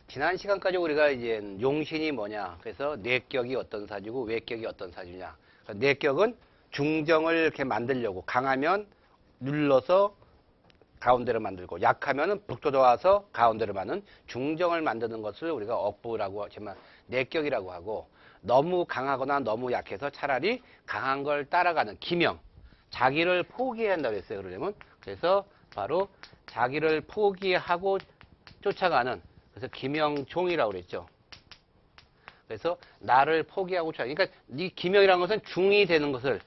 지난 시간까지 우리가 이제 용신이 뭐냐, 그래서 내격이 어떤 사주고 외격이 어떤 사주냐. 내격은 중정을 이렇게 만들려고, 강하면 눌러서 가운데로 만들고, 약하면 북돋아와서 가운데로 만드는 중정을 만드는 것을 우리가 억부라고 하지만 내격이라고 하고, 너무 강하거나 너무 약해서 차라리 강한 걸 따라가는 기명, 자기를 포기해야 한다고 했어요. 그러려면 그래서 바로 자기를 포기하고 쫓아가는, 그래서 기명종이라고 그랬죠. 그래서 나를 포기하고 쫓아가는, 그러니까 이 기명이라는 것은 중이 되는 것을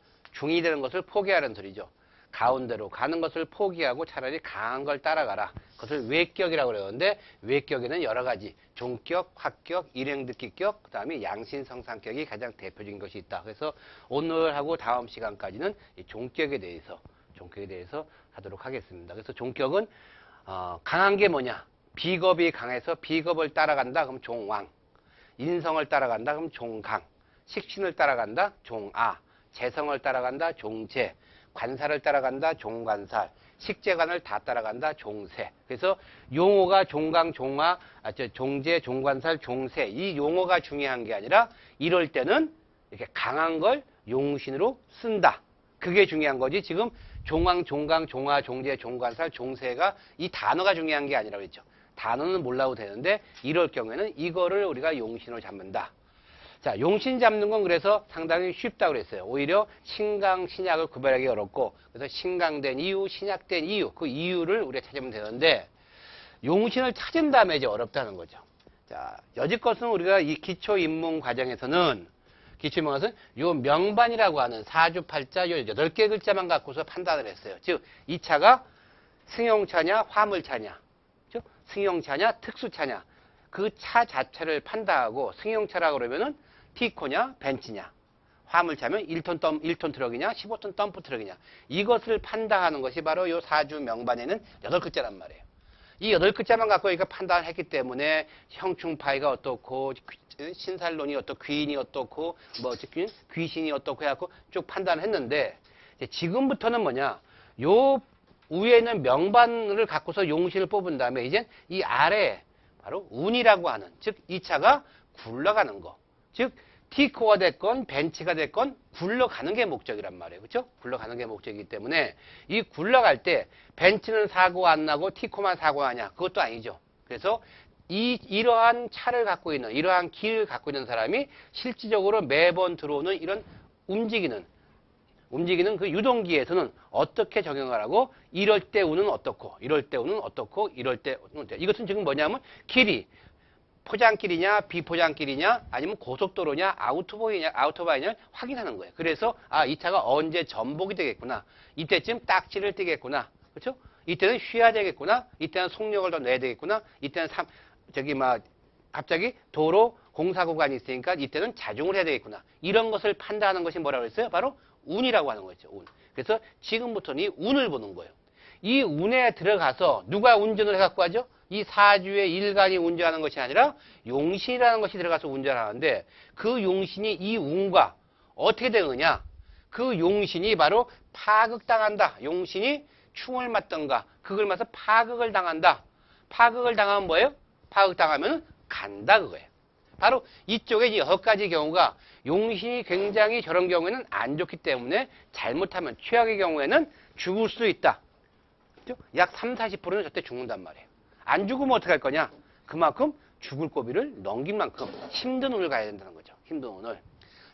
포기하는 소리죠. 가운데로 가는 것을 포기하고 차라리 강한 걸 따라가라. 그것을 외격이라고 그러는데, 외격에는 여러 가지 종격, 화격, 일행듣기격, 그 다음에 양신성상격이 가장 대표적인 것이 있다. 그래서 오늘하고 다음 시간까지는 이 종격에 대해서 하도록 하겠습니다. 그래서 종격은 강한 게 뭐냐? 비겁이 강해서 비겁을 따라간다. 그럼 종왕. 인성을 따라간다. 그럼 종강. 식신을 따라간다. 종아. 재성을 따라간다. 종재. 관사를 따라간다. 종관살. 식재관을 다 따라간다. 종세. 그래서 용어가 종강, 종아, 종재, 종관살, 종세. 이 용어가 중요한 게 아니라 이럴 때는 이렇게 강한 걸 용신으로 쓴다. 그게 중요한 거지. 지금 종왕, 종강, 종아, 종재, 종관살, 종세가 이 단어가 중요한 게 아니라고 했죠. 단어는 몰라도 되는데 이럴 경우에는 이거를 우리가 용신으로 잡는다. 자, 용신 잡는 건 그래서 상당히 쉽다고 그랬어요. 오히려 신강, 신약을 구별하기 어렵고, 그래서 신강된 이유, 신약된 이유, 그 이유를 우리가 찾으면 되는데, 용신을 찾은 다음에 이제 어렵다는 거죠. 자, 여지껏은 우리가 이 기초 입문 과정에서는, 요 명반이라고 하는 사주팔자 요 8개 글자만 갖고서 판단을 했어요. 즉, 이 차가 승용차냐, 화물차냐, 즉, 승용차냐, 특수차냐, 그 차 자체를 판단하고, 승용차라고 그러면은 티코냐, 벤츠냐, 화물차면 1톤 트럭이냐, 15톤 덤프 트럭이냐, 이것을 판단하는 것이 바로 요 사주 명반에는 8글자란 말이에요. 이 8글자만 갖고 이거 판단을 했기 때문에 형충파이가 어떻고, 신살론이 어떻고, 귀인이 어떻고, 귀신이 어떻고 해갖고 쭉 판단을 했는데, 지금부터는 뭐냐, 요 위에 있는 명반을 갖고서 용신을 뽑은 다음에 이제 이 아래 바로 운이라고 하는, 즉 이 차가 굴러가는 거, 즉 티코가 됐건 벤츠가 됐건 굴러가는 게 목적이란 말이에요. 그렇죠? 굴러가는 게 목적이기 때문에 이 굴러갈 때 벤츠는 사고 안 나고 티코만 사고 나냐? 그것도 아니죠. 그래서 이러한 차를 갖고 있는, 이러한 길을 갖고 있는 사람이 실질적으로 매번 들어오는 이런 움직이는 그 유동기에서는 어떻게 적용을 하고, 이럴 때 운은 어떻고, 이럴 때 운은 어떻고, 이럴 때 운은 어떻고. 이것은 지금 뭐냐면 길이 포장길이냐, 비포장길이냐, 아니면 고속도로냐, 아우토바이냐 확인하는 거예요. 그래서 이 차가 언제 전복이 되겠구나, 이때쯤 딱지를 띄겠구나, 그렇죠? 이때는 쉬어야 되겠구나, 이때는 속력을 더 내야 되겠구나, 이때는 갑자기 도로 공사 구간이 있으니까 이때는 자중을 해야 되겠구나. 이런 것을 판단하는 것이 뭐라고 했어요? 바로 운이라고 하는 거죠. 운. 그래서 지금부터는 이 운을 보는 거예요. 이 운에 들어가서 누가 운전을 해갖고 하죠? 이 사주의 일간이 운전하는 것이 아니라 용신이라는 것이 들어가서 운전하는데, 그 용신이 이 운과 어떻게 되느냐? 그 용신이 바로 파극당한다. 용신이 충을 맞던가 그걸 맞아서 파극을 당한다. 파극을 당하면 뭐예요? 파극당하면 간다 그거예요. 바로 이쪽에 이 6가지 경우가 용신이 굉장히 저런 경우에는 안 좋기 때문에 잘못하면, 최악의 경우에는 죽을 수 있다. 약 30-40%는 저때 죽는단 말이에요. 안 죽으면 어떡할 거냐? 그만큼 죽을 고비를 넘긴 만큼 힘든 운을 가야 된다는 거죠. 힘든 운을.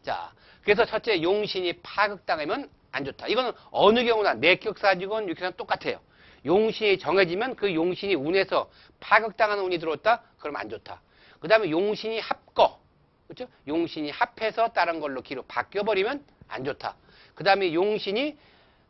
자, 그래서 첫째, 용신이 파극당하면 안 좋다. 이거는 어느 경우나 내격사주건 육격사주건 똑같아요. 용신이 정해지면 그 용신이 운에서 파극당하는 운이 들어왔다? 그러면 안 좋다. 그 다음에 용신이 합거, 그렇죠? 용신이 합해서 다른 걸로 기로 바뀌어버리면 안 좋다. 그 다음에 용신이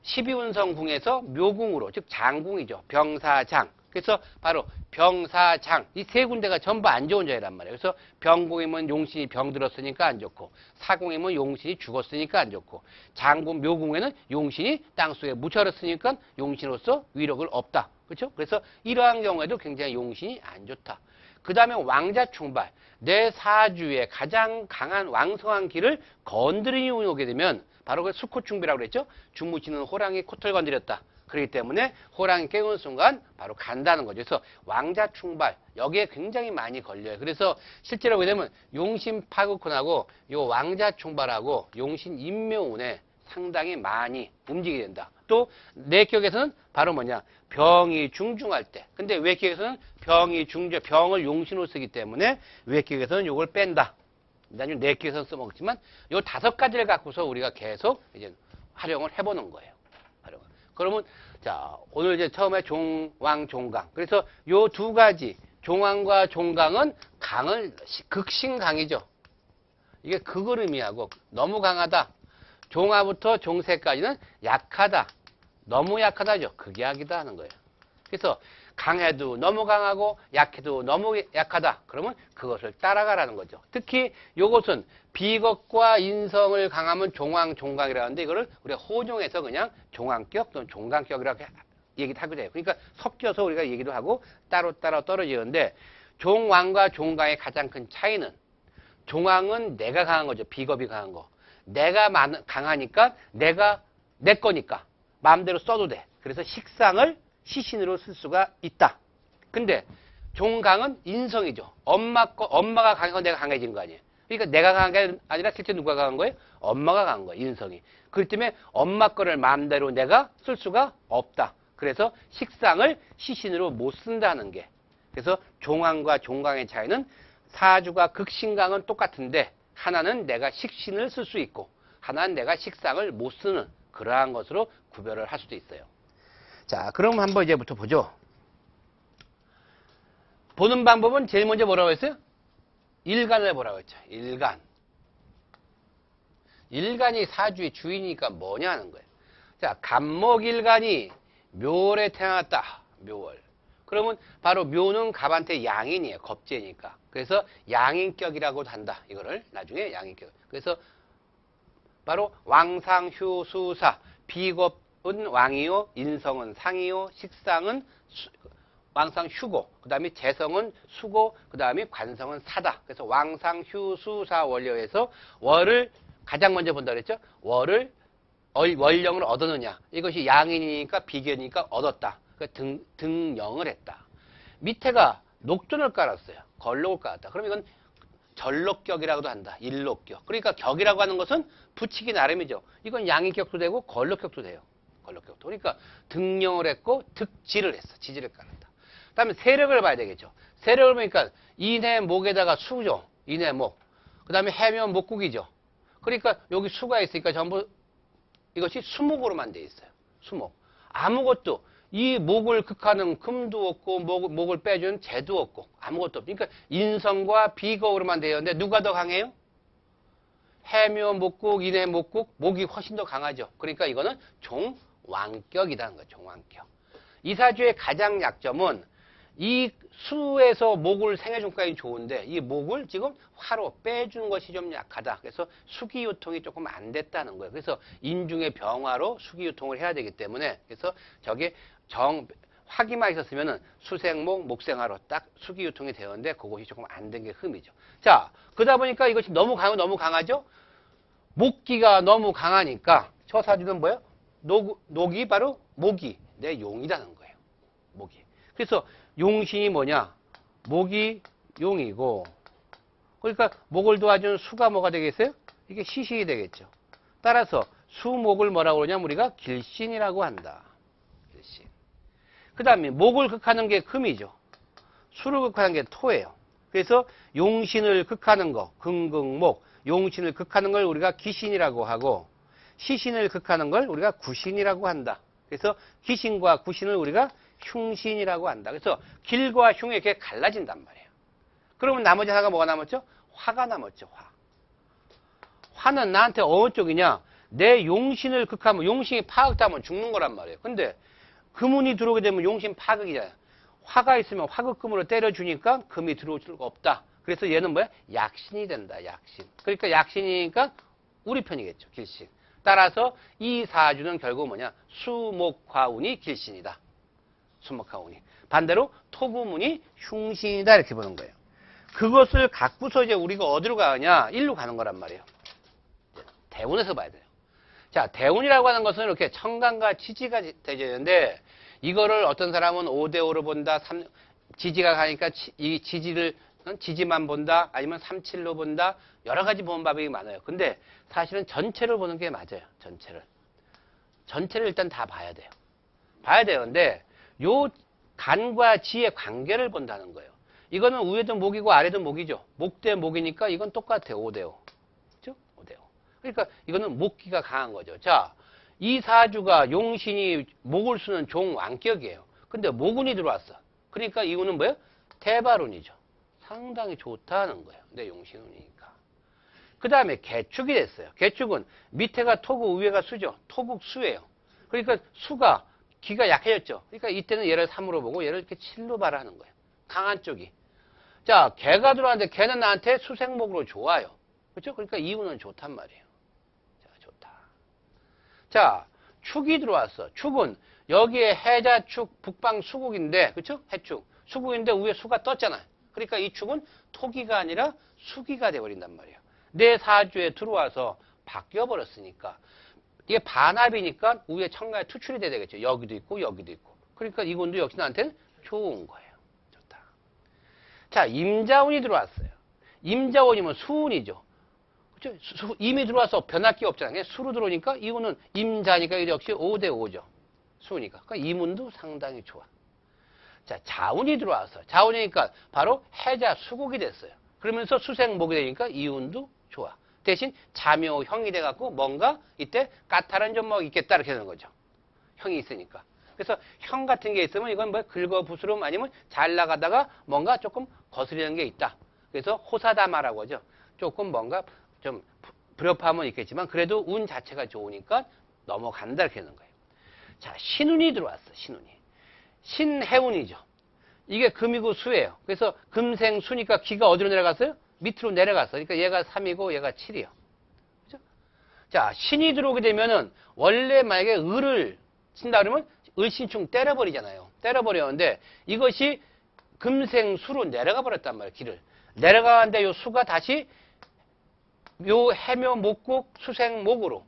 12운성궁에서 묘궁으로, 즉 장궁이죠. 병사장. 그래서 바로 병사장, 이 세 군데가 전부 안 좋은 자리란 말이에요. 그래서 병궁이면 용신이 병들었으니까 안 좋고, 사궁이면 용신이 죽었으니까 안 좋고, 장궁, 묘궁에는 용신이 땅속에 묻혀졌으니까 용신으로서 위력을 없다. 그렇죠? 그래서 이러한 경우에도 굉장히 용신이 안 좋다. 그 다음에 왕자충발, 내 사주에 가장 강한 왕성한 길을 건드리니 운이 오게 되면 바로 그 수코충비라고 그랬죠. 주무시는 호랑이 코털 건드렸다. 그렇기 때문에 호랑이 깨우는 순간 바로 간다는 거죠. 그래서 왕자 충발 여기에 굉장히 많이 걸려요. 그래서 실제로 보게 되면 용신 파극훈하고 요 왕자 충발하고 용신 인묘운에 상당히 많이 움직이게 된다. 또 내격에서는 바로 뭐냐 병이 중중할 때. 근데 외격에서는 병이 중중 병을 용신으로 쓰기 때문에 외격에서는 요걸 뺀다. 나중에 내격에서는 써먹지만 요 5가지를 갖고서 우리가 계속 이제 활용을 해보는 거예요. 그러면 자 오늘 이제 처음에 종왕 종강. 그래서 요 2가지 종왕과 종강은 강을 극신강이죠. 이게 극을 의미하고 너무 강하다. 종화부터 종세까지는 약하다. 너무 약하다죠. 극약이다 하는 거예요. 그래서 강해도 너무 강하고 약해도 너무 약하다. 그러면 그것을 따라가라는 거죠. 특히 이것은 비겁과 인성을 강하면 종왕, 종강이라고 하는데 이거를 우리가 호종해서 그냥 종왕격 또는 종강격이라고 얘기도 하게 돼요. 그러니까 섞여서 우리가 얘기도 하고 따로따로 떨어지는데 종왕과 종강의 가장 큰 차이는 종왕은 내가 강한 거죠. 비겁이 강한 거. 내가 강하니까 내가 내 거니까 마음대로 써도 돼. 그래서 식상을 시신으로 쓸 수가 있다. 근데 종강은 인성이죠. 엄마가 강해서 내가 강해진 거 아니에요. 그러니까 내가 강한 게 아니라 실제 누가 강한 거예요? 엄마가 강한 거예요. 인성이. 그렇기 때문에 엄마 거를 마음대로 내가 쓸 수가 없다. 그래서 식상을 시신으로 못 쓴다는 게. 그래서 종왕과 종강의 차이는 사주가 극신강은 똑같은데 하나는 내가 식신을 쓸 수 있고 하나는 내가 식상을 못 쓰는 그러한 것으로 구별을 할 수도 있어요. 자, 그럼 한번 이제부터 보죠. 보는 방법은 제일 먼저 뭐라고 했어요? 일간을 보라고 했죠. 일간. 일간이 사주의 주인이니까 뭐냐 하는 거예요. 자, 갑목일간이 묘월에 태어났다. 묘월. 그러면 바로 묘는 갑한테 양인이에요. 겁재니까. 그래서 양인격이라고도 한다. 이거를 나중에 양인격. 그래서 바로 왕상휴수사. 비겁은 왕이요. 인성은 상이요. 식상은 왕상휴고. 그 다음에 재성은 수고. 그 다음에 관성은 사다. 그래서 왕상휴수사 원료에서 월을 가장 먼저 본다 그랬죠. 월을 월령을 얻었느냐. 이것이 양인이니까 비견이니까 얻었다. 등령을 했다. 밑에가 녹존을 깔았어요. 걸록을 깔았다. 그럼 이건 절록격이라고도 한다. 일록격. 그러니까 격이라고 하는 것은 붙이기 나름이죠. 이건 양인격도 되고 걸록격도 돼요. 걸록격도. 그러니까 등령을 했고 득지를 했어. 지지를 깔았다. 그 다음에 세력을 봐야 되겠죠. 세력을 보니까 인해 목에다가 수죠. 인해 목. 그 다음에 해면 목국이죠. 그러니까 여기 수가 있으니까 전부 이것이 수목으로만 돼 있어요. 수목. 아무것도 이 목을 극하는 금도 없고 목을 빼주는 재도 없고 아무것도 없고 그러니까 인성과 비겁으로만 되어 있는데 누가 더 강해요? 해묘 목국, 인해 목국, 목이 훨씬 더 강하죠. 그러니까 이거는 종왕격이라는 거예요. 종왕격. 이 사주의 가장 약점은 이 수에서 목을 생해종까지 좋은데 이 목을 지금 화로 빼주는 것이 좀 약하다. 그래서 수기유통이 조금 안 됐다는 거예요. 그래서 인중의 병화로 수기유통을 해야 되기 때문에 그래서 저게 화기만 있었으면은 수생목, 목생화로 딱 수기유통이 되었는데 그것이 조금 안 된 게 흠이죠. 자, 그러다 보니까 이것이 너무 강하죠? 목기가 너무 강하니까 저 사주는 뭐예요? 녹이 바로 목이 내 용이라는 거예요. 목이. 그래서 용신이 뭐냐? 목이 용이고 그러니까 목을 도와주는 수가 뭐가 되겠어요? 이게 시신이 되겠죠. 따라서 수목을 뭐라고 그러냐면 우리가 길신이라고 한다. 길신. 그 다음에 목을 극하는 게 금이죠. 수를 극하는 게 토예요. 그래서 용신을 극하는 거, 금극목, 용신을 극하는 걸 우리가 기신이라고 하고 시신을 극하는 걸 우리가 구신이라고 한다. 그래서 기신과 구신을 우리가 흉신이라고 한다. 그래서 길과 흉이 이렇게 갈라진단 말이에요. 그러면 나머지 하나가 뭐가 남았죠? 화가 남았죠. 화. 화는 나한테 어느 쪽이냐? 내 용신을 극하면 용신이 파극하면 죽는 거란 말이에요. 근데 금운이 들어오게 되면 용신 파극이잖아요. 화가 있으면 화극금으로 때려주니까 금이 들어올 수가 없다. 그래서 얘는 뭐야? 약신이 된다. 약신. 그러니까 약신이니까 우리 편이겠죠. 길신. 따라서 이 사주는 결국 뭐냐? 수목화운이 길신이다. 수목화운이. 반대로 토금운이 흉신이다. 이렇게 보는 거예요. 그것을 갖고서 이제 우리가 어디로 가느냐? 일로 가는 거란 말이에요. 대운에서 봐야 돼요. 자, 대운이라고 하는 것은 이렇게 청간과 지지가 되는데 이거를 어떤 사람은 5대5로 본다. 지지가 가니까 이 지지만 본다. 아니면 3-7로 본다. 여러 가지 보는 방법이 많아요. 근데 사실은 전체를 보는 게 맞아요. 전체를 일단 다 봐야 돼요. 봐야 되는데 요 간과 지의 관계를 본다는 거예요. 이거는 위에도 목이고 아래도 목이죠. 목 대 목이니까 이건 똑같아요. 5대5. 그죠? 5대5. 그러니까 이거는 목기가 강한 거죠. 자, 이 사주가 용신이 목을 쓰는 종왕격이에요. 근데 모군이 들어왔어. 그러니까 이거는 뭐예요? 대발운이죠. 상당히 좋다는 거예요. 근데 용신운이니까. 그 다음에 개축이 됐어요. 개축은 밑에가 토국, 위에가 수죠. 토국 수예요. 그러니까 수가 기가 약해졌죠. 그러니까 이때는 얘를 3으로 보고 얘를 이렇게 7로 발하는 거예요. 강한 쪽이. 자, 개가 들어왔는데 개는 나한테 수생목으로 좋아요. 그렇죠? 그러니까 이운은 좋단 말이에요. 자, 좋다. 자, 축이 들어왔어. 축은 여기에 해자축, 북방 수국인데, 그렇죠? 해축. 수국인데 위에 수가 떴잖아요. 그러니까 이 축은 토기가 아니라 수기가 돼버린단 말이에요. 내 사주에 들어와서 바뀌어버렸으니까 이게 반합이니까 위에 청가에 투출이 돼야 되겠죠. 여기도 있고 여기도 있고. 그러니까 이군도 역시 나한테는 좋은 거예요. 좋다. 자, 임자운이 들어왔어요. 임자운이면 수운이죠. 그렇죠? 임이 들어와서 변할 게 없잖아요. 그냥 수로 들어오니까 이거는 임자니까 이게 역시 5대5죠. 수우니까. 그러니까 이문도 상당히 좋아. 자, 자운이 들어와서 자운이니까 바로 해자 수국이 됐어요. 그러면서 수생목이 되니까 이운도 좋아. 대신 자묘형이 돼갖고 뭔가 이때 까탈한 점목이 있겠다 이렇게 되는 거죠. 형이 있으니까. 그래서 형 같은 게 있으면 이건 뭐 긁어부스럼 아니면 잘 나가다가 뭔가 조금 거스리는 게 있다. 그래서 호사다마라고 하죠. 조금 뭔가 좀 불협화음은 있겠지만 그래도 운 자체가 좋으니까 넘어간다 이렇게 되는 거예요. 자, 신운이 들어왔어. 신운이. 신해운이죠. 이게 금이고 수예요. 그래서 금생수니까 기가 어디로 내려갔어요? 밑으로 내려갔어. 그러니까 얘가 3이고 얘가 7이요. 그죠? 자, 신이 들어오게 되면은 원래 만약에 을을 친다 그러면 을신충 때려버리잖아요. 때려버렸는데 이것이 금생수로 내려가 버렸단 말이에요. 기를. 내려가는데 요 수가 다시 요 해묘 목국 수생목으로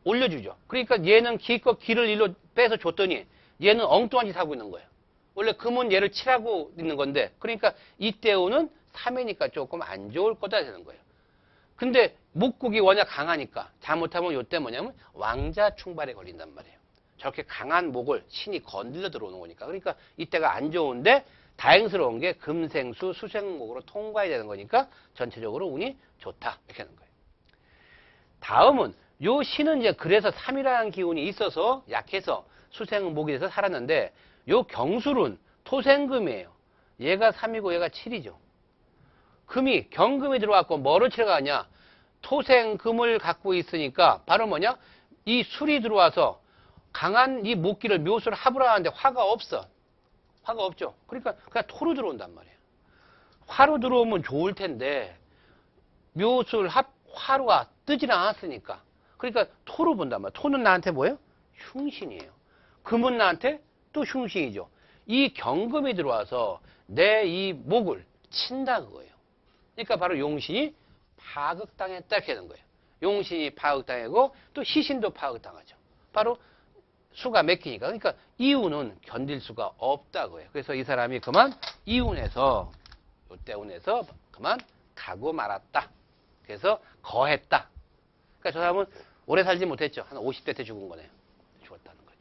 올려주죠. 그러니까 얘는 기껏 기를 일로 빼서 줬더니 얘는 엉뚱한 짓 하고 있는 거예요. 원래 금은 얘를 칠하고 있는 건데 그러니까 이때우는 3이니까 조금 안 좋을 거다 되는 거예요. 근데 목국이 워낙 강하니까 잘못하면 요때 뭐냐면 왕자 충발에 걸린단 말이에요. 저렇게 강한 목을 신이 건들려 들어오는 거니까. 그러니까 이때가 안 좋은데 다행스러운 게 금생수 수생목으로 통과해야 되는 거니까 전체적으로 운이 좋다 이렇게 하는 거예요. 다음은 요 신은 이제 그래서 3이라는 기운이 있어서 약해서 수생목이 돼서 살았는데 요 경술은 토생금이에요. 얘가 3이고 얘가 7이죠. 금이 경금이 들어왔고 뭐를 치러 가냐? 토생금을 갖고 있으니까 바로 뭐냐? 이 술이 들어와서 강한 이 목기를 묘수를 합을 하는데 화가 없어. 화가 없죠. 그러니까 그냥 토로 들어온단 말이에요. 화로 들어오면 좋을 텐데 묘술 화로가 뜨질 않았으니까. 그러니까 토로 본단 말이에요. 토는 나한테 뭐예요? 흉신이에요. 금은 나한테 또 흉신이죠. 이 경금이 들어와서 내 이 목을 친다 그거예요. 그러니까 바로 용신이 파극당했다 이렇게 되는 거예요. 용신이 파극당하고 또 시신도 파극당하죠. 바로 수가 맥히니까. 그러니까 이운은 견딜 수가 없다고 해요. 그래서 이 사람이 그만 이운에서 요때 운에서 그만 가고 말았다. 그래서 거했다. 그러니까 저 사람은 오래 살지 못했죠. 한 50대 때 죽은 거네요. 죽었다는 거죠.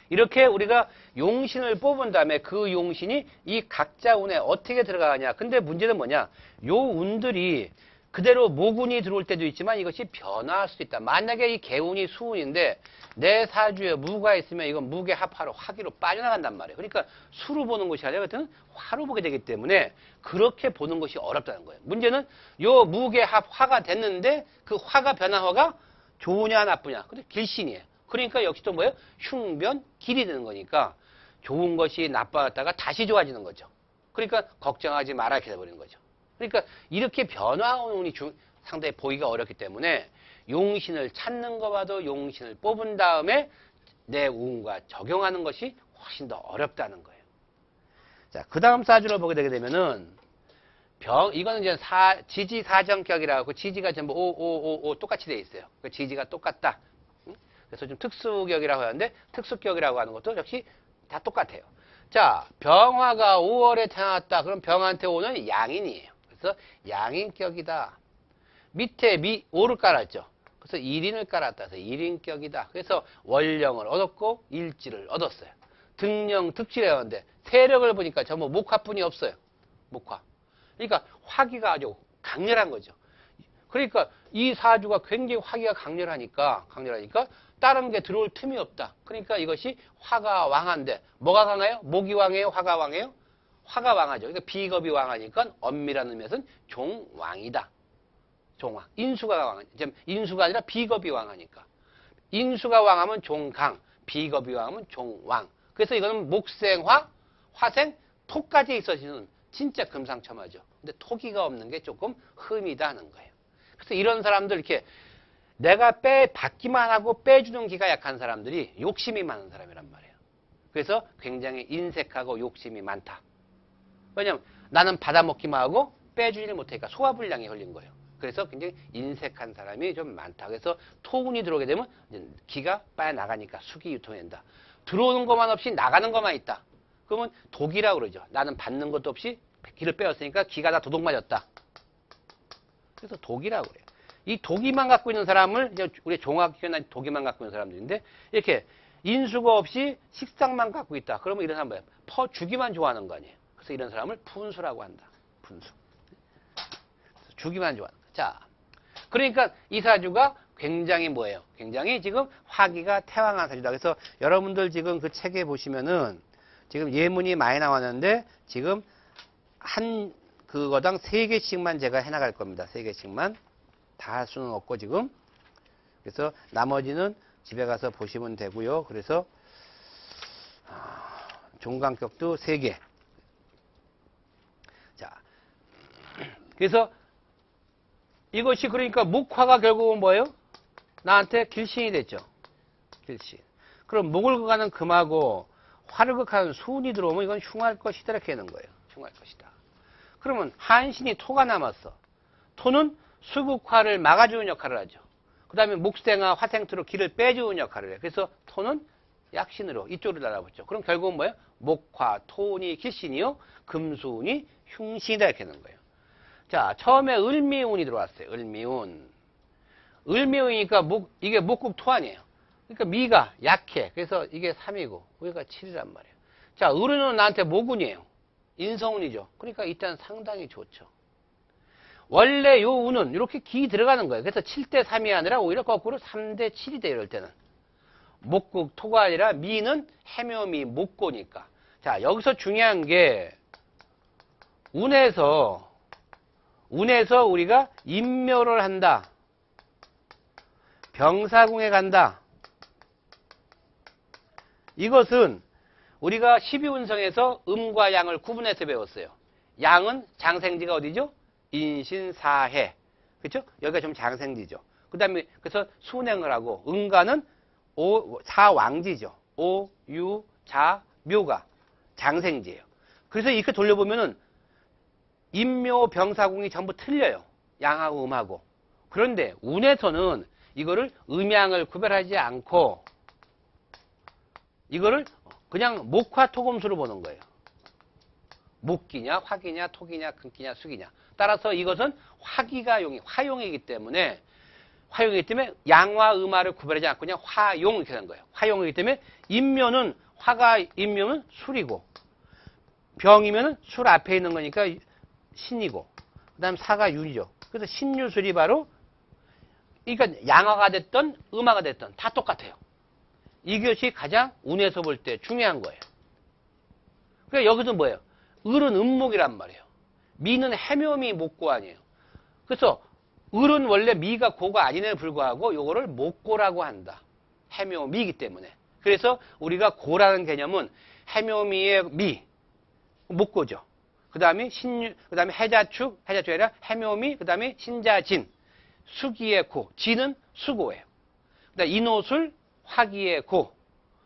이렇게 우리가 용신을 뽑은 다음에 그 용신이 이 각자 운에 어떻게 들어가냐. 근데 문제는 뭐냐. 요 운들이 그대로 모군이 들어올 때도 있지만 이것이 변화할 수도 있다. 만약에 이 개운이 수운인데 내 사주에 무가 있으면 이건 무게 합화로 화기로 빠져나간단 말이에요. 그러니까 수로 보는 것이 아니라 같은 화로 보게 되기 때문에 그렇게 보는 것이 어렵다는 거예요. 문제는 요 무게 합화가 됐는데 그 화가 변화가 좋으냐 나쁘냐. 근데 길신이에요. 그러니까 역시 또 뭐예요? 흉변 길이 되는 거니까 좋은 것이 나빠졌다가 다시 좋아지는 거죠. 그러니까 걱정하지 말아 이렇게 돼버리는 거죠. 그러니까 이렇게 변화하는 운이 상당히 보기가 어렵기 때문에 용신을 찾는 거 봐도 용신을 뽑은 다음에 내 운과 적용하는 것이 훨씬 더 어렵다는 거예요. 자, 그 다음 사주를 보게 되게 되면은 이거는 이제 지지사정격이라고 지지가 전부 오 똑같이 돼 있어요. 그 지지가 똑같다. 응? 그래서 좀 특수격이라고 하는데 특수격이라고 하는 것도 역시 다 똑같아요. 자, 병화가 5월에 태어났다. 그럼 병한테 오는 양인이에요. 그래서 양인격이다. 밑에 오를 깔았죠. 그래서 일인을 깔았다. 그래서 일인격이다. 그래서 월령을 얻었고 일지를 얻었어요. 등령, 득실이었는데 세력을 보니까 전부 목화뿐이 없어요. 목화. 그러니까 화기가 아주 강렬한 거죠. 그러니까 이 사주가 굉장히 화기가 강렬하니까 다른 게 들어올 틈이 없다. 그러니까 이것이 화가 왕한데 뭐가 강해요? 목이 왕해요? 화가 왕해요? 화가 왕하죠. 그러니까 비겁이 왕하니까 엄밀한 의미에서는 종왕이다. 종왕. 인수가 왕하니까. 인수가 아니라 비겁이 왕하니까. 인수가 왕하면 종강, 비겁이 왕하면 종왕. 그래서 이거는 목생화, 화생, 토까지 있어지는 진짜 금상첨화죠. 근데 토기가 없는 게 조금 흠이다 하는 거예요. 그래서 이런 사람들 이렇게 내가 받기만 하고 빼주는 기가 약한 사람들이 욕심이 많은 사람이란 말이에요. 그래서 굉장히 인색하고 욕심이 많다. 왜냐면 나는 받아먹기만 하고 빼주지를 못하니까 소화불량이 걸린 거예요. 그래서 굉장히 인색한 사람이 좀 많다. 그래서 토운이 들어오게 되면 기가 빠져나가니까 숙이 유통된다. 들어오는 것만 없이 나가는 것만 있다. 그러면 독이라고 그러죠. 나는 받는 것도 없이 기를 빼었으니까 기가 다 도둑 맞았다. 그래서 독이라고 그래요. 이 독이만 갖고 있는 사람을 이제 우리 종합기관한 독이만 갖고 있는 사람들인데 이렇게 인수가 없이 식상만 갖고 있다. 그러면 이런 사람 뭐예요? 퍼주기만 좋아하는 거 아니에요. 그래서 이런 사람을 분수라고 한다. 분수. 주기만 좋아하는 거. 자, 그러니까 이 사주가 굉장히 뭐예요? 굉장히 지금 화기가 태왕한 사주다. 그래서 여러분들 지금 그 책에 보시면은 지금 예문이 많이 나왔는데 지금 한 그거당 3개씩만 제가 해나갈 겁니다. 3개씩만. 다 할 수는 없고 지금. 그래서 나머지는 집에 가서 보시면 되고요. 그래서 종강격도 3개. 자, 그래서 이것이 그러니까 목화가 결국은 뭐예요? 나한테 길신이 됐죠. 길신. 그럼 목을 극하는 금하고 화를 극하는 수운이 들어오면 이건 흉할 것이다 이렇게 하는 거예요. 흉할 것이다. 그러면 한신이 토가 남았어. 토는 수극화를 막아주는 역할을 하죠. 그 다음에 목생화, 화생토로 기를 빼주는 역할을 해요. 그래서 토는 약신으로 이쪽으로 달라붙죠. 그럼 결국은 뭐예요? 목화, 토운이 길신이요. 금수운이 흉신이다 이렇게 하는 거예요. 자, 처음에 을미운이 들어왔어요. 을미운. 을미운이니까 이게 목국토 아니에요. 그러니까 미가 약해. 그래서 이게 3이고 우리가 7이란 말이에요. 자, 을은 나한테 모군이에요. 인성운이죠. 그러니까 일단 상당히 좋죠. 원래 요 운은 이렇게 기 들어가는 거예요. 그래서 7대 3이 아니라 오히려 거꾸로 3대 7이 돼요. 이럴 때는. 목국토가 아니라 미는 해묘미 목고니까. 자, 여기서 중요한 게 운에서 우리가 인묘를 한다. 병사궁에 간다. 이것은 우리가 12운성에서 음과 양을 구분해서 배웠어요. 양은 장생지가 어디죠? 인신사해. 그렇죠? 여기가 좀 장생지죠. 그 다음에 그래서 순행을 하고 음과는 사왕지죠. 오, 유, 자, 묘가 장생지예요. 그래서 이렇게 돌려보면은 인묘, 병사궁이 전부 틀려요. 양하고 음하고. 그런데 운에서는 이거를 음양을 구별하지 않고 이거를 그냥 목화토금수로 보는 거예요. 목기냐, 화기냐, 토기냐, 금기냐, 수기냐. 따라서 이것은 화용이기 때문에 양화, 음화를 구별하지 않고 그냥 화용 이렇게 되는 거예요. 화용이기 때문에 인묘는 술이고 병이면은 술 앞에 있는 거니까 신이고 그 다음 사가 윤이죠. 그래서 신유술이 바로 그러니까 양화가 됐든 음화가 됐든 다 똑같아요. 이것이 가장 운에서 볼 때 중요한 거예요. 그러니까 여기서 뭐예요? 을은 음목이란 말이에요. 미는 해묘미 목고 아니에요. 그래서 을은 원래 미가 고가 아님에도 불구하고 요거를 목고라고 한다. 해묘미이기 때문에. 그래서 우리가 고라는 개념은 해묘미의 미, 목고죠. 그 다음에 그 다음에 해자축이 아니라 해묘미, 그 다음에 신자진, 수기의 고, 진은 수고예요. 그 다음에 인호술, 화기의 고,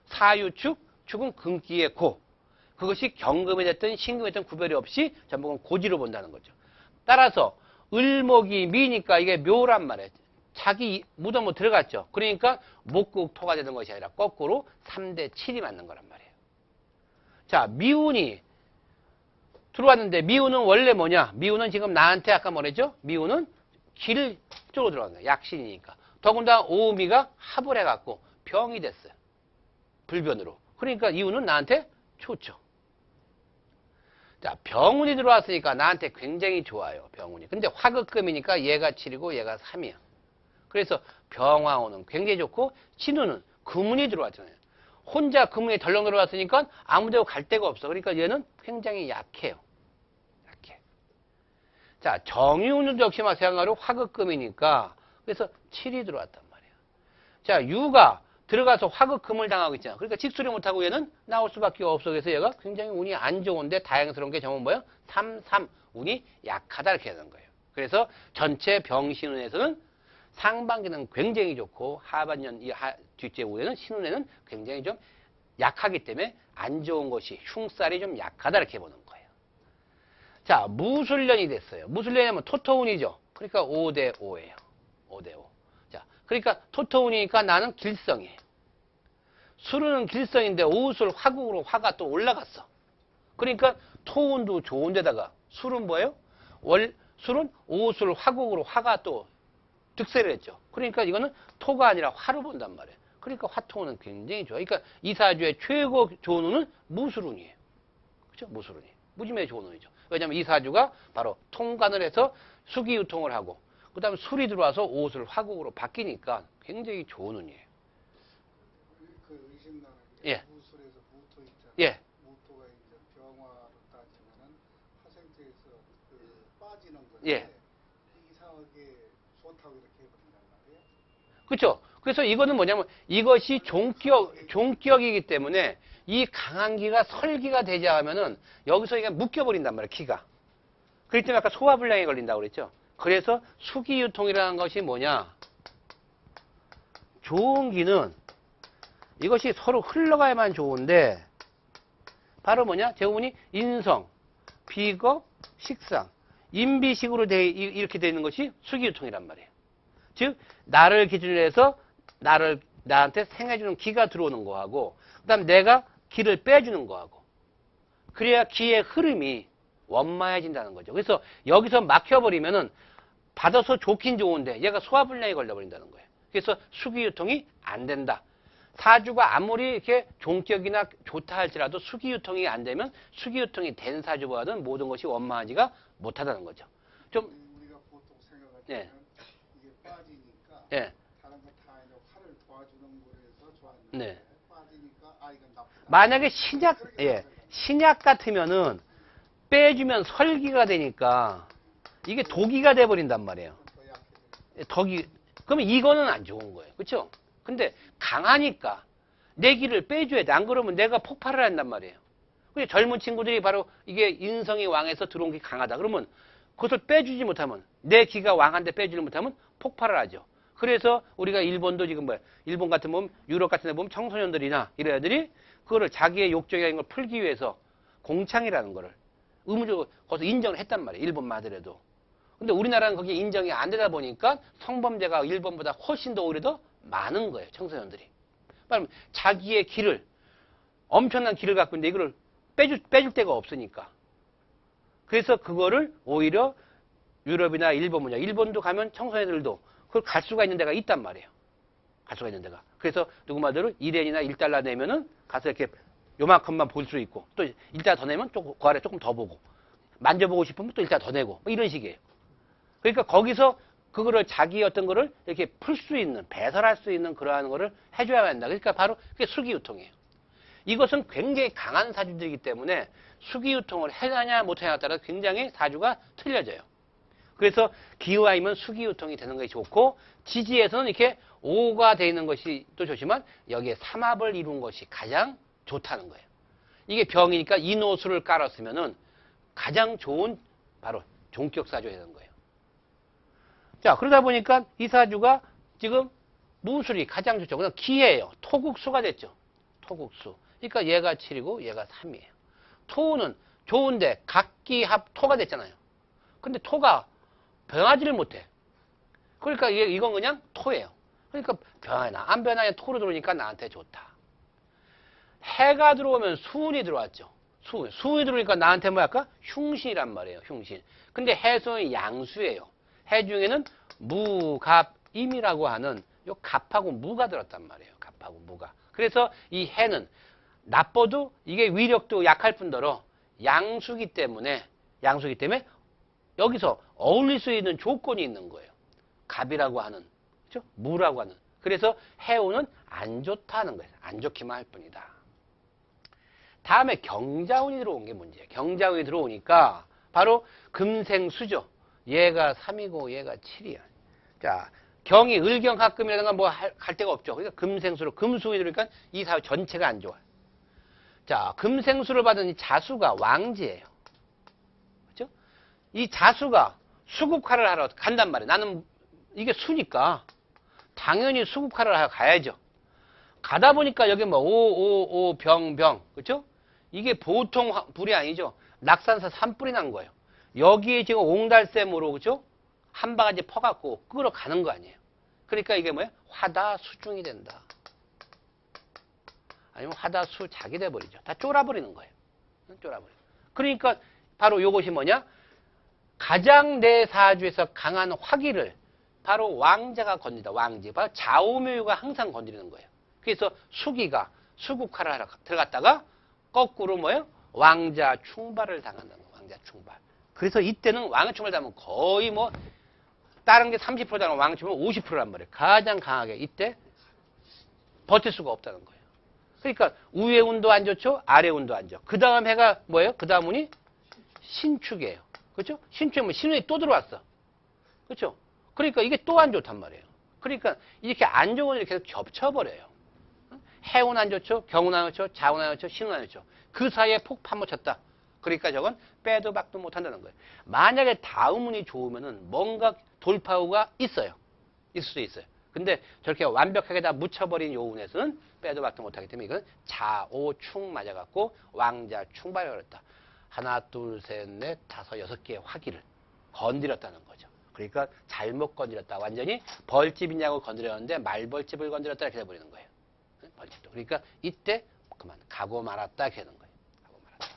사유축, 축은 금기의 고. 그것이 경금이 됐든 신금이 됐든 구별이 없이 전부 고지로 본다는 거죠. 따라서 을목이 미니까 이게 묘란 말이에요. 자기 무덤으로 들어갔죠. 그러니까 목국 토가 되는 것이 아니라 거꾸로 3대 7이 맞는 거란 말이에요. 자, 미운이 들어왔는데 미운은 원래 뭐냐? 미운은 지금 나한테 아까 뭐랬죠? 미운은 길 쪽으로 들어간 거예요. 약신이니까. 더군다나 오미가 합을 해갖고 병이 됐어요. 불변으로. 그러니까 이운은 나한테 좋죠. 자, 병운이 들어왔으니까 나한테 굉장히 좋아요. 병운이. 근데 화극금이니까 얘가 7이고 얘가 3이야. 그래서 병화운은 굉장히 좋고 진운은 금운이 들어왔잖아요. 혼자 금운이 덜렁 들어왔으니까 아무데도 갈 데가 없어. 그러니까 얘는 굉장히 약해요. 약해. 자, 정유운은 역시 마찬가지로 화극금이니까 그래서 7이 들어왔단 말이에요. 자, 유가 들어가서 화극금을 당하고 있잖아. 그러니까 직수리 못하고 얘는 나올 수밖에 없어. 그래서 얘가 굉장히 운이 안 좋은데 다행스러운 게 저건 뭐야? 3, 3. 운이 약하다 이렇게 되는 거예요. 그래서 전체 병신운에서는 상반기는 굉장히 좋고 하반년 뒤째 운에는 신운에는 굉장히 좀 약하기 때문에 안 좋은 것이 흉살이 좀 약하다 이렇게 보는 거예요. 자, 무술년이 됐어요. 무술년이 하면 토토운이죠. 그러니까 5대 5예요. 5대 5. 자, 그러니까 토토운이니까 나는 길성이에요. 술은 길성인데 오술 화국으로 화가 또 올라갔어. 그러니까 토운도 좋은데다가 술은 뭐예요? 술은 오술 화국으로 화가 또 득세를 했죠. 그러니까 이거는 토가 아니라 화로 본단 말이에요. 그러니까 화토운은 굉장히 좋아. 그러니까 이사주의 최고 좋은 운은 무술운이에요. 그렇죠? 무술운이. 무지매에 좋은 운이죠. 왜냐하면 이사주가 바로 통관을 해서 수기유통을 하고 그 다음에 술이 들어와서 옷을 화국으로 바뀌니까 굉장히 좋은 운이에요. 그 의심나는 게 예. 무술에서 무토 있잖아요. 예. 무토가 이제 병화로 따지면은 화생토에서 그 빠지는 건데 예. 이상하게 좋다고 이렇게 해버린단 말이에요. 그렇죠. 그래서 이거는 뭐냐면 이것이 종격이기 때문에 이 강한 기가 설기가 되지 않으면은 여기서 그냥 묶여버린단 말이에요. 기가. 그렇기 때문에 아까 소화불량에 걸린다고 그랬죠. 그래서 수기유통이라는 것이 뭐냐? 좋은 기는 이것이 서로 흘러가야만 좋은데 바로 뭐냐? 제운이 인성, 비겁, 식상, 인비식으로 이렇게 되어 있는 것이 수기유통이란 말이에요. 즉 나를 기준으로 해서 나한테 생해주는 기가 들어오는 거하고 그 다음 내가 기를 빼주는 거하고 그래야 기의 흐름이 원만해진다는 거죠. 그래서 여기서 막혀버리면은 받아서 좋긴 좋은데 얘가 소화불량에 걸려버린다는 거예요. 그래서 수기유통이 안 된다. 사주가 아무리 이렇게 종격이나 좋다 할지라도 수기유통이 안 되면 수기유통이 된 사주보다는 모든 것이 원만하지가 못하다는 거죠. 좀 우리가 보통 생각할 예. 때는 이게 빠지니까 예. 다른 거 다 이제 화를 도와주는 거에서 좋았는데 네. 빠지니까 아 이건 나쁘다. 만약에 신약 같으면은 빼주면 설기가 되니까 이게 독이가 돼버린단 말이에요. 더 약해져. 그러면 이거는 안 좋은 거예요. 그렇죠? 근데 강하니까 내 기를 빼줘야 돼. 안 그러면 내가 폭발을 한단 말이에요. 근데 젊은 친구들이 바로 이게 인성이 왕에서 들어온 게 강하다. 그러면 그것을 빼주지 못하면 내 기가 왕한테 빼주지 못하면 폭발을 하죠. 그래서 우리가 일본도 지금 일본 같은 보면 유럽 같은 데 보면 청소년들이나 이런 애들이 그거를 자기의 욕정이라는 걸 풀기 위해서 공창이라는 거를 의무적으로 거기서 인정을 했단 말이에요. 일본만 하더라도. 근데 우리나라는 그게 인정이 안 되다 보니까 성범죄가 일본보다 훨씬 더 오히려 더 많은 거예요. 청소년들이. 그러면 자기의 길을 엄청난 길을 갖고 있는데 이거를 빼줄 데가 없으니까. 그래서 그거를 오히려 유럽이나 일본도 가면 청소년들도 그걸 갈 수가 있는 데가 있단 말이에요. 갈 수가 있는 데가. 그래서 누구 말대로 1엔이나 1달러 내면은 가서 이렇게 요만큼만 볼 수 있고 또 1달러 더 내면 그 아래 조금 더 보고 만져보고 싶으면 또 1달러 더 내고 뭐 이런 식이에요. 그러니까 거기서 그거를 자기 어떤 거를 이렇게 풀 수 있는 배설할 수 있는 그러한 거를 해줘야 한다. 그러니까 바로 그게 수기유통이에요. 이것은 굉장히 강한 사주들이기 때문에 수기유통을 해야냐 못하냐에 따라 굉장히 사주가 틀려져요. 그래서 기화이면 수기유통이 되는 것이 좋고 지지에서는 이렇게 5가 되어 있는 것이 또 좋지만 여기에 삼합을 이룬 것이 가장 좋다는 거예요. 이게 병이니까 인호수를 깔았으면은 가장 좋은 바로 종격사주가 되는 거예요. 자, 그러다 보니까 이 사주가 지금 무술이 가장 좋죠. 그다음 기예요. 토국수가 됐죠. 토국수. 그러니까 얘가 7이고 얘가 3이에요. 토는 좋은데 각기합토가 됐잖아요. 근데 토가 변하지를 못해. 그러니까 이건 그냥 토예요. 그러니까 변하나 안 변하냐 토로 들어오니까 나한테 좋다. 해가 들어오면 수운이 들어왔죠. 수운이 들어오니까 나한테 뭐랄까? 흉신이란 말이에요. 흉신. 근데 해수는 양수예요. 해 중에는 무, 갑, 임이라고 하는 요 갑하고 무가 들었단 말이에요. 갑하고 무가. 그래서 이 해는 나빠도 이게 위력도 약할 뿐더러 양수기 때문에 여기서 어울릴 수 있는 조건이 있는 거예요. 갑이라고 하는, 그렇죠? 무라고 하는. 그래서 해운은 안 좋다는 거예요. 안 좋기만 할 뿐이다. 다음에 경자운이 들어온 게 문제예요. 경자운이 들어오니까 바로 금생수죠. 얘가 3이고 얘가 7이야. 자, 경이 을경합금이라든가 뭐 할 데가 없죠. 그러니까 금생수로 금수운이 들어오니까 이 사회 전체가 안 좋아요. 자, 금생수를 받은 이 자수가 왕지예요. 그렇죠? 이 자수가 수국화를 하러 간단 말이에요. 나는 이게 수니까 당연히 수국화를 하러 가야죠. 가다 보니까 여기 뭐 오, 병, 그렇죠? 이게 보통 불이 아니죠. 낙산사 산불이 난 거예요. 여기에 지금 옹달샘으로, 그렇죠? 한 바가지 퍼갖고 끌어가는 거 아니에요. 그러니까 이게 뭐예요? 화다수중이 된다. 아니면 화다수작이 돼버리죠. 다 쫄아버리는 거예요. 쫄아버리고. 그러니까 바로 이것이 뭐냐? 가장 내 사주에서 강한 화기를 바로 왕자가 건드린다. 왕지. 바로 좌우묘유가 항상 건드리는 거예요. 그래서 수기가 수국화를 하러 들어갔다가 거꾸로 뭐예요? 왕자 충발을 당한다는 거예요. 왕자 충발. 그래서 이때는 왕자 충발 당하면 거의 뭐 다른 게 30% 당하면 왕자 충발 50%란 말이에요. 가장 강하게 이때 버틸 수가 없다는 거예요. 그러니까 위의 운도 안 좋죠? 아래 운도 안 좋죠. 그 다음 해가 뭐예요? 그 다음 운이 신축이에요. 그렇죠? 신축이면 신운이 또 들어왔어. 그렇죠? 그러니까 이게 또 안 좋단 말이에요. 그러니까 이렇게 안 좋은 운이 계속 겹쳐버려요. 해운 안 좋죠? 경운 안 좋죠? 자운 안 좋죠? 신운 안 좋죠? 그 사이에 폭 파묻혔다. 그러니까 저건 빼도 박도 못한다는 거예요. 만약에 다음 운이 좋으면은 뭔가 돌파구가 있어요. 있을 수 있어요. 근데 저렇게 완벽하게 다 묻혀버린 요 운에서는 빼도 박도 못하기 때문에 이건 자오충 맞아갖고 왕자 충발을 걸었다. 하나, 둘, 셋, 넷, 다섯, 6개의 화기를 건드렸다는 거죠. 그러니까 잘못 건드렸다. 완전히 벌집이냐고 건드렸는데 말벌집을 건드렸다 이렇게 돼버리는 거예요. 벌집도. 그러니까 이때 그만 가고 말았다 이렇게 되는 거예요. 가고 말았다.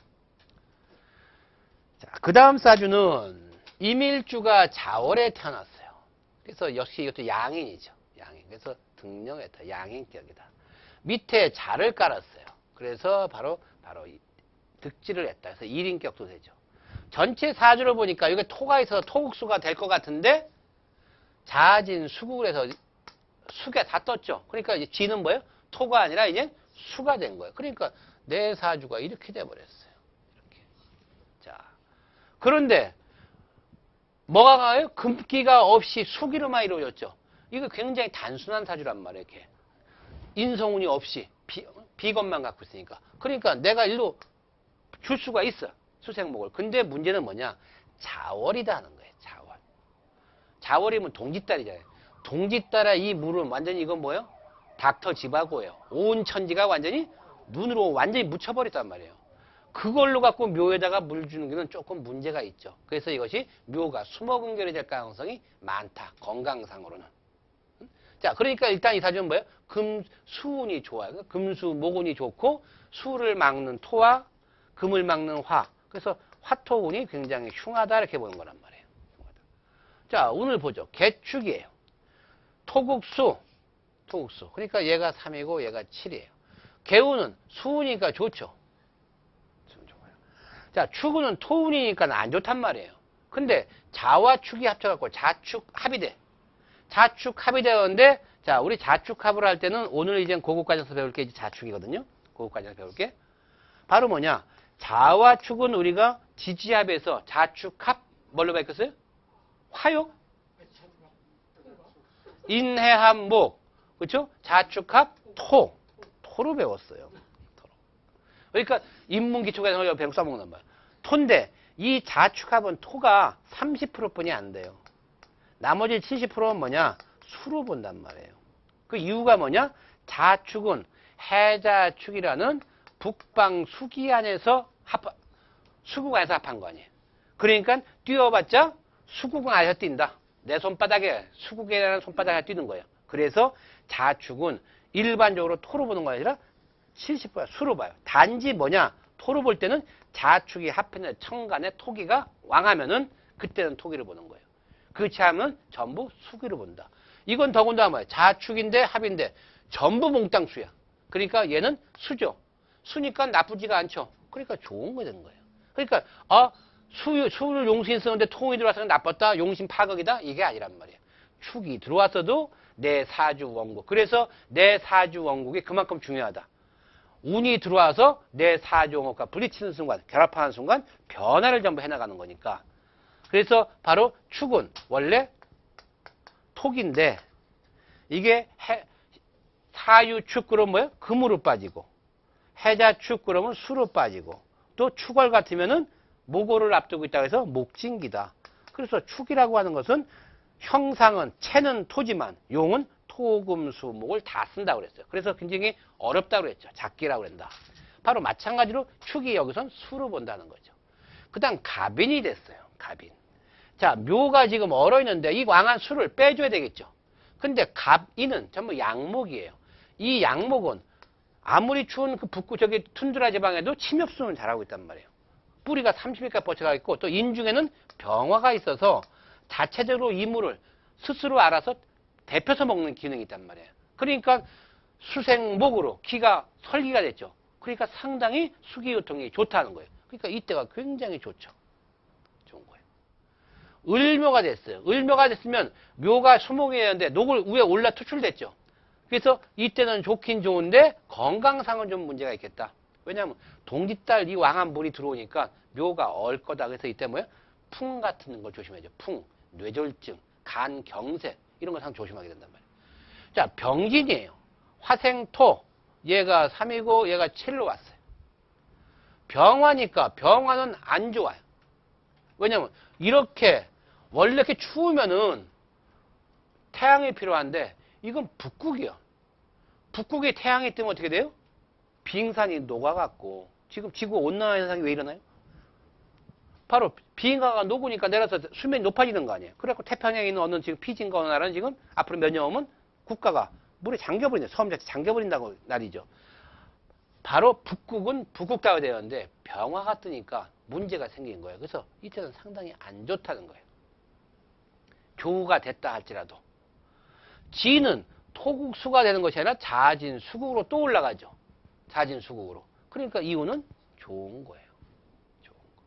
자, 그 다음 사주는 임일주가 자월에 태어났어요. 그래서 역시 이것도 양인이죠. 양인. 그래서 등령했다. 양인격이다. 밑에 자를 깔았어요. 그래서 바로 득지를 했다. 그래서 1인격도 되죠. 전체 사주를 보니까 이게 토가 있어서 토국수가 될 것 같은데 자진 수국을 해서 수가 다 떴죠. 그러니까 이제 지는 뭐예요? 토가 아니라 이제 수가 된 거예요. 그러니까 내 사주가 이렇게 돼버렸어요. 이렇게. 자, 그런데 뭐가 가요? 금기가 없이 수기로만 이루어졌죠. 이거 굉장히 단순한 사주란 말이에요. 이렇게 인성운이 없이 비건만 갖고 있으니까. 그러니까 내가 일로 줄 수가 있어. 수생목을. 근데 문제는 뭐냐? 자월이다 하는 거예요. 자월. 자월이면 동짓달이잖아요. 동짓달에 이 물은 완전히 이건 뭐예요? 닥터 집하고예요. 온 천지가 완전히 눈으로 완전히 묻혀버렸단 말이에요. 그걸로 갖고 묘에다가 물 주는 게는 조금 문제가 있죠. 그래서 이것이 묘가 수목은결이 될 가능성이 많다. 건강상으로는. 자, 그러니까 일단 이 사주는 뭐예요? 수운이 좋아요. 금수, 목운이 좋고 수를 막는 토와 금을 막는 화. 그래서 화토운이 굉장히 흉하다 이렇게 보는 거란 말이에요. 흉하다. 자, 오늘 보죠. 개축이에요. 토국수. 그러니까 얘가 3이고 얘가 7이에요. 개운은 수운이니까 좋죠. 수운 좋아요. 자, 축운은 토운이니까 안 좋단 말이에요. 근데 자와 축이 합쳐갖고 자축 합이 돼. 자축 합이 되었는데, 자, 우리 자축 합을 할 때는 오늘 이제 고급과정에서 배울 게 이제 자축이거든요. 고급과정에서 배울 게. 바로 뭐냐? 자와 축은 우리가 지지합에서 자축합 뭘로 바뀌었어요? 화요? 인해합목. 그렇죠? 자축합 토로 배웠어요. 토로. 그러니까 인문기초과정을 배우 써먹는 거야. 토인데 이 자축합은 토가 30%뿐이 안 돼요. 나머지 70%는 뭐냐? 수로 본단 말이에요. 그 이유가 뭐냐? 자축은 해자축이라는 북방 수기 안에서 수국 안에서 합한 거 아니에요. 그러니까 뛰어봤자 수국은 아예 뛴다. 내 손바닥에 수국이라는 손바닥에 뛰는 거예요. 그래서 자축은 일반적으로 토로 보는 거 아니라 70% 수로 봐요. 단지 뭐냐? 토로 볼 때는 자축이 합해는 천간에 토기가 왕하면은 그때는 토기를 보는 거예요. 그렇지 않으면 전부 수기로 본다. 이건 더군다나 뭐야? 자축인데 합인데 전부 몽땅 수야. 그러니까 얘는 수죠. 수니까 나쁘지가 않죠. 그러니까 좋은 거 되는 거예요. 그러니까 수를 용신 쓰는데 통이 들어와서 나빴다. 용신 파극이다. 이게 아니란 말이에요. 축이 들어왔어도 내 사주 원국. 그래서 내 사주 원국이 그만큼 중요하다. 운이 들어와서 내 사주 원국과 부딪히는 순간, 결합하는 순간 변화를 전부 해나가는 거니까. 그래서 바로 축은 원래 톡인데 이게 사유축 그러면 뭐예요? 금으로 빠지고 해자축 그러면 수로 빠지고 또 축월 같으면은 목오를 앞두고 있다고 해서 목진기다. 그래서 축이라고 하는 것은 형상은 채는 토지만 용은 토금수목을 다 쓴다고 그랬어요. 그래서 굉장히 어렵다고 그랬죠. 작기라고 그랬다. 바로 마찬가지로 축이 여기선 수로 본다는 거죠. 그 다음 갑인이 됐어요. 갑인. 자, 묘가 지금 얼어있는데 이 왕한 수를 빼줘야 되겠죠. 근데 갑인은 전부 양목이에요. 이 양목은 아무리 추운 그 북구 저기 툰드라 지방에도 침엽수는 잘하고 있단 말이에요. 뿌리가 30일까지 뻗쳐가 있고 또 인중에는 병화가 있어서 자체적으로 이물을 스스로 알아서 데펴서 먹는 기능이 있단 말이에요. 그러니까 수생목으로 기가 설기가 됐죠. 그러니까 상당히 수기유통이 좋다는 거예요. 그러니까 이때가 굉장히 좋죠. 좋은 거예요. 을묘가 됐어요. 을묘가 됐으면 묘가 수목이었는데 녹을 위에 올라 투출됐죠. 그래서 이때는 좋긴 좋은데 건강상은 좀 문제가 있겠다. 왜냐하면 동짓달 이 왕한 물이 들어오니까 묘가 얼 거다. 그래서 이때 뭐예요? 풍 같은 걸 조심해야죠. 풍, 뇌졸증, 간, 경색 이런 거 상 조심하게 된단 말이에요. 자, 병진이에요. 화생토. 얘가 3이고 얘가 7로 왔어요. 병화니까 병화는 안 좋아요. 왜냐면 이렇게 원래 이렇게 추우면은 태양이 필요한데 이건 북극이요. 북극에 태양이 뜨면 어떻게 돼요? 빙산이 녹아갖고 지금 지구 온난화 현상이 왜 일어나요? 바로 빙하가 녹으니까 내려서 수면이 높아지는 거 아니에요. 그래갖고 태평양에 있는 어느 지금 피진과 어느 나라는 지금 앞으로 몇 년 오면 국가가 물에 잠겨버린다. 섬 자체 잠겨버린다고 날이죠. 바로 북극은 북극다가 되었는데 병화가 뜨니까 문제가 생긴 거예요. 그래서 이때는 상당히 안 좋다는 거예요. 교우가 됐다 할지라도. 지는 토국수가 되는 것이 아니라 자진수국으로 또 올라가죠. 자진수국으로. 그러니까 이유는 좋은 거예요. 좋은 거.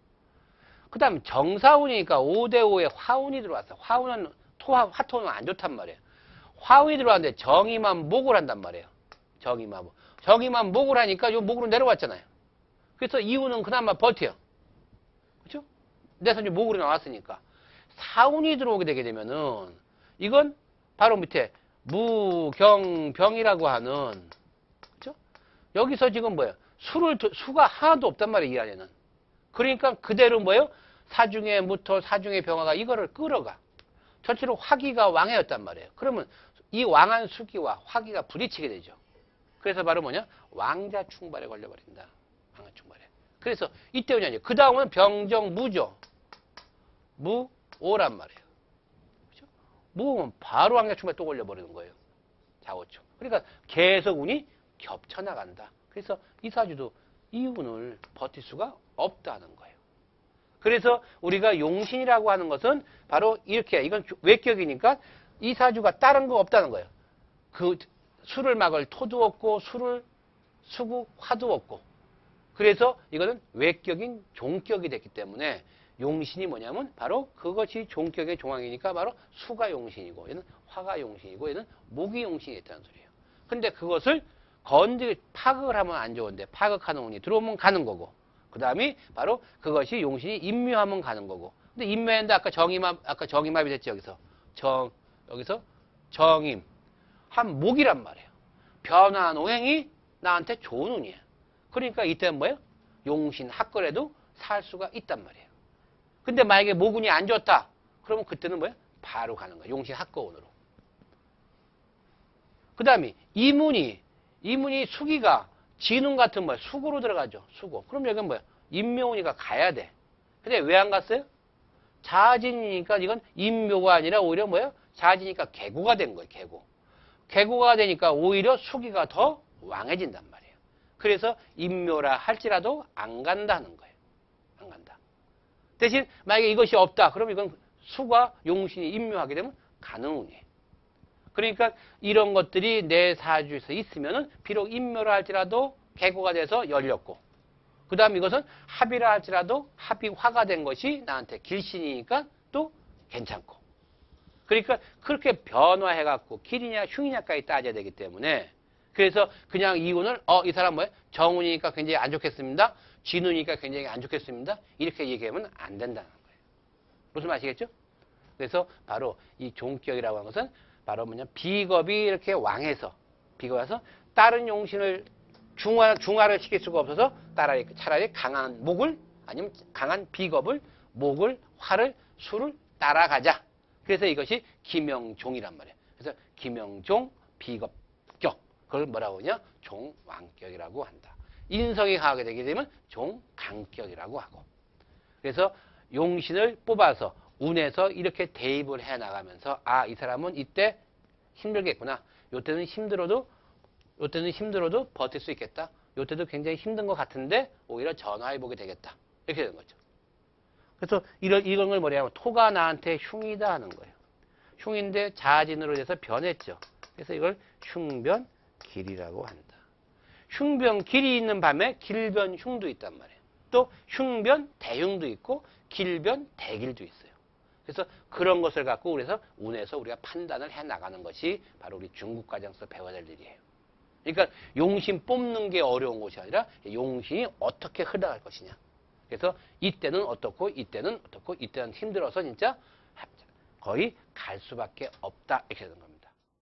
그 다음 정사운이니까 5대5에 화운이 들어왔어요. 화운은 화토는 안 좋단 말이에요. 화운이 들어왔는데 정의만 목을 한단 말이에요. 정의만 목. 정의만 목을 하니까 요 목으로 내려왔잖아요. 그래서 이유는 그나마 버텨요. 그렇죠? 내 손이 목으로 나왔으니까. 사운이 들어오게 되게 되면은 이건 바로 밑에 무경병이라고 하는, 그렇죠? 여기서 지금 뭐예요? 수가 하나도 없단 말이에요, 이 안에는. 그러니까 그대로 뭐예요? 사중의 무토, 사중의 병화가 이거를 끌어가. 전체로 화기가 왕해였단 말이에요. 그러면 이 왕한 수기와 화기가 부딪히게 되죠. 그래서 바로 뭐냐? 왕자 충발에 걸려버린다. 왕자 충발에. 그래서 이때 뭐냐? 그 다음은 병정 무죠. 무오란 말이에요. 그렇죠? 무오면 바로 왕자 충발에 또 걸려버리는 거예요. 자오충. 그러니까 계속 운이 겹쳐나간다. 그래서 이 사주도 이 운을 버틸 수가 없다는 거예요. 그래서 우리가 용신이라고 하는 것은 바로 이렇게, 이건 외격이니까 이 사주가 다른 거 없다는 거예요. 그 수를 막을 토도 없고 수국 화도 없고. 그래서 이거는 외격인 종격이 됐기 때문에 용신이 뭐냐면 바로 그것이 종격의 종황이니까 바로 수가 용신이고 얘는 화가 용신이고 얘는 목이 용신이 있다는 소리예요. 근데 그것을 파극을 하면 안 좋은데 파극하는 운이 들어오면 가는 거고 그 다음에 바로 그것이 용신이 임묘하면 가는 거고. 근데 임묘했는데 아까 정임합이 됐죠. 여기서 정임 한 목이란 말이에요. 변화한 오행이 나한테 좋은 운이에요. 그러니까 이때는 뭐예요? 용신 합거래도 살 수가 있단 말이에요. 근데 만약에 목운이 안 좋다. 그러면 그때는 뭐예요? 바로 가는 거예요. 용신 합거운으로. 그 다음에 이문이 수기가 진운 같은 수구로 들어가죠. 수구. 그럼 여기는 뭐야? 임묘운이가 가야 돼. 근데 왜 안 갔어요? 자진이니까 이건 인묘가 아니라 오히려 뭐예요? 자진이니까 개고가 된 거예요. 개고. 개고가 되니까 오히려 수기가 더 왕해진단 말이에요. 그래서 인묘라 할지라도 안 간다는 거예요. 안 간다. 대신 만약에 이것이 없다. 그럼 이건 수가 용신이 인묘하게 되면 가는 운이에요. 그러니까 이런 것들이 내 사주에서 있으면은 비록 인묘라 할지라도 개고가 돼서 열렸고, 그 다음 이것은 합이라 할지라도 합이 화가 된 것이 나한테 길신이니까 또 괜찮고. 그러니까 그렇게 변화해갖고 길이냐 흉이냐까지 따져야 되기 때문에, 그래서 그냥 이 운을 이 사람 뭐예요? 정운이니까 굉장히 안 좋겠습니다. 진운이니까 굉장히 안 좋겠습니다. 이렇게 얘기하면 안 된다는 거예요. 무슨 말이시겠죠? 그래서 바로 이 종격이라고 하는 것은 바로 뭐냐, 비겁이 이렇게 왕해서, 비겁해서 다른 용신을 중화를 시킬 수가 없어서 차라리 강한 목을, 아니면 강한 비겁을, 목을, 화를, 수를 따라가자. 그래서 이것이 기명종이란 말이에요. 그래서 기명종 비겁격, 그걸 뭐라고 하냐? 종왕격이라고 한다. 인성이 강하게 되게 되면 종강격이라고 하고. 그래서 용신을 뽑아서 운에서 이렇게 대입을 해 나가면서 이 사람은 이때 힘들겠구나. 요때는 힘들어도 버틸 수 있겠다. 요때도 굉장히 힘든 것 같은데 오히려 전화해보게 되겠다. 이렇게 되는 거죠. 그래서 이런 걸 뭐냐면 토가 나한테 흉이다 하는 거예요. 흉인데 자진으로 돼서 변했죠. 그래서 이걸 흉변길이라고 한다. 흉변길이 있는 밤에 길변흉도 있단 말이에요. 또 흉변대흉도 있고 길변대길도 있어요. 그래서 그런 것을 갖고 그래서 운에서 우리가 판단을 해 나가는 것이 바로 우리 중국 과정에서 배워야 될 일이에요. 그러니까 용신 뽑는 게 어려운 것이 아니라 용신이 어떻게 흘러갈 것이냐. 그래서 이때는 어떻고 이때는 어떻고 이때는 힘들어서 진짜 거의 갈 수밖에 없다. 이렇게 되는 겁니다.